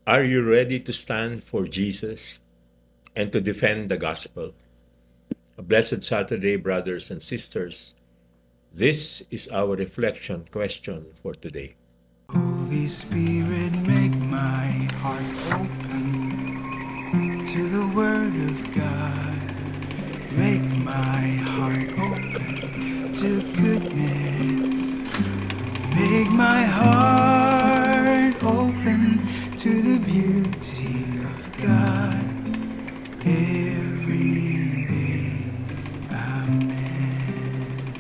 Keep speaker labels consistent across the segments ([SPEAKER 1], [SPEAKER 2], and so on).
[SPEAKER 1] Are you ready to stand for Jesus and to defend the gospel? A blessed Saturday, brothers and sisters. This is our reflection question for today.
[SPEAKER 2] Holy Spirit, make my heart open to the Word of God. Make my heart open to goodness. Make my heart open to the beauty of God every day. Amen.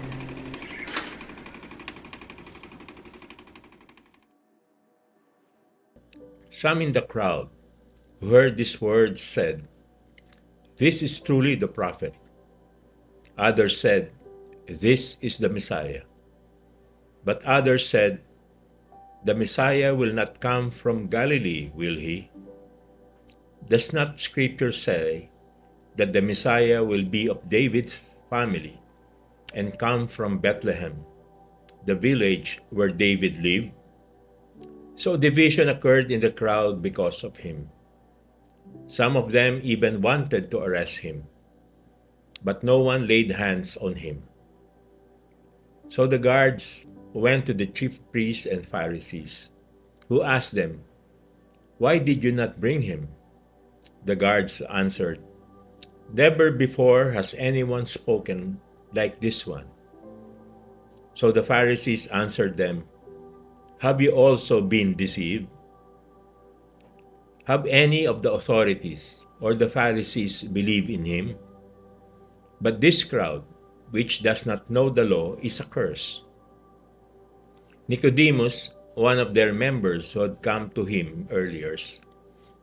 [SPEAKER 1] Some in the crowd who heard these words said, "This is truly the prophet." Others said, "This is the Messiah." But others said, "The Messiah will not come from Galilee, will he? Does not Scripture say that the Messiah will be of David's family and come from Bethlehem, the village where David lived?" So division occurred in the crowd because of him. Some of them even wanted to arrest him, but no one laid hands on him. So the guards went to the chief priests and Pharisees, who asked them, "Why did you not bring him?" The guards answered, "Never before has anyone spoken like this one." So the Pharisees answered them, "Have you also been deceived? Have any of the authorities or the Pharisees believed in him? But this crowd, which does not know the law, is accursed." Nicodemus, one of their members who had come to him earlier,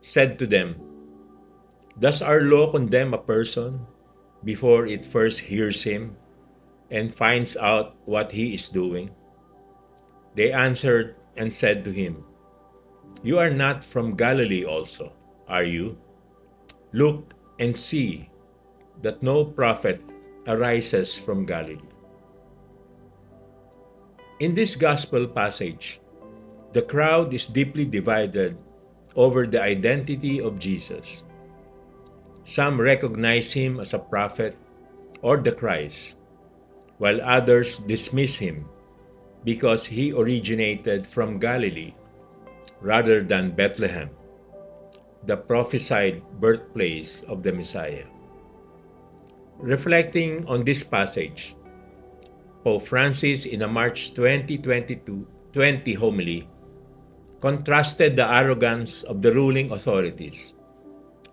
[SPEAKER 1] said to them, "Does our law condemn a person before it first hears him and finds out what he is doing?" They answered and said to him, "You are not from Galilee also, are you? Look and see that no prophet arises from Galilee." In this gospel passage, the crowd is deeply divided over the identity of Jesus. Some recognize him as a prophet or the Christ, while others dismiss him because he originated from Galilee rather than Bethlehem, the prophesied birthplace of the Messiah. Reflecting on this passage, Pope Francis, in a March 20 homily, contrasted the arrogance of the ruling authorities,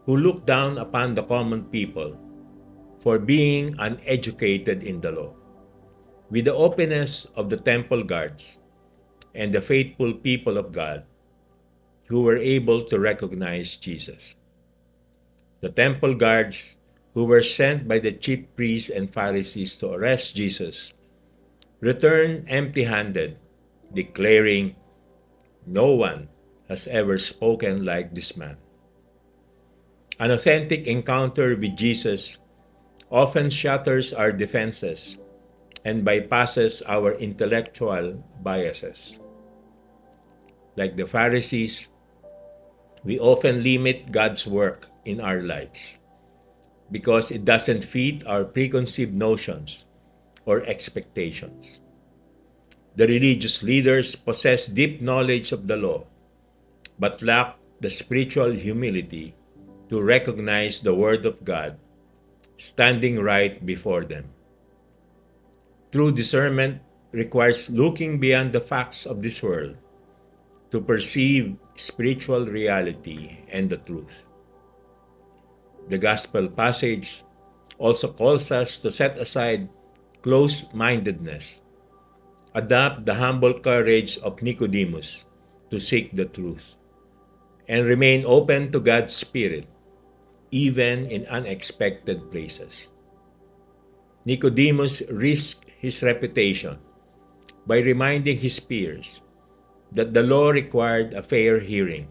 [SPEAKER 1] who look down upon the common people for being uneducated in the law, with the openness of the temple guards and the faithful people of God who were able to recognize Jesus. The temple guards, who were sent by the chief priests and Pharisees to arrest Jesus, returned empty-handed, declaring, "No one has ever spoken like this man." An authentic encounter with Jesus often shatters our defenses and bypasses our intellectual biases. Like the Pharisees, we often limit God's work in our lives because it doesn't fit our preconceived notions or expectations. The religious leaders possess deep knowledge of the law, but lack the spiritual humility to recognize the Word of God standing right before them. True discernment requires looking beyond the facts of this world to perceive spiritual reality and the truth. The gospel passage also calls us to set aside close-mindedness, adopt the humble courage of Nicodemus to seek the truth, and remain open to God's Spirit, even in unexpected places. Nicodemus risked his reputation by reminding his peers that the law required a fair hearing.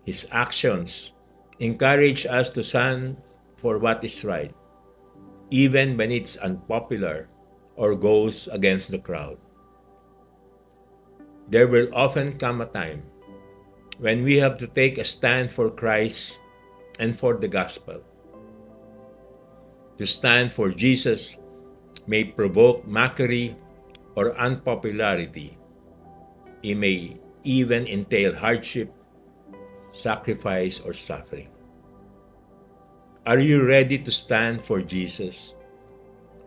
[SPEAKER 1] His actions encourage us to stand for what is right, even when it's unpopular or goes against the crowd. There will often come a time when we have to take a stand for Christ and for the gospel. To stand for Jesus may provoke mockery or unpopularity. It may even entail hardship, sacrifice, or suffering. Are you ready to stand for Jesus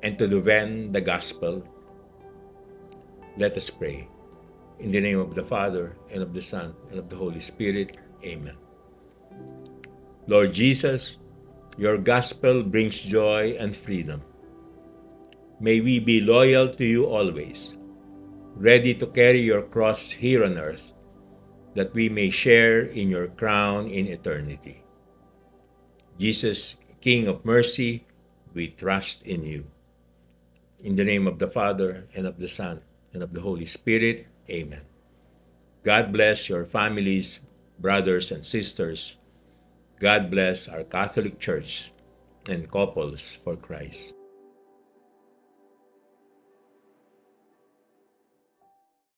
[SPEAKER 1] and to defend the gospel? Let us pray. In the name of the Father, and of the Son, and of the Holy Spirit. Amen. Lord Jesus, your gospel brings joy and freedom. May we be loyal to you always, ready to carry your cross here on earth, that we may share in your crown in eternity. Jesus, King of mercy, we trust in you. In the name of the Father, and of the Son, and of the Holy Spirit. Amen. God bless your families, brothers and sisters. God bless our Catholic Church and couples for Christ.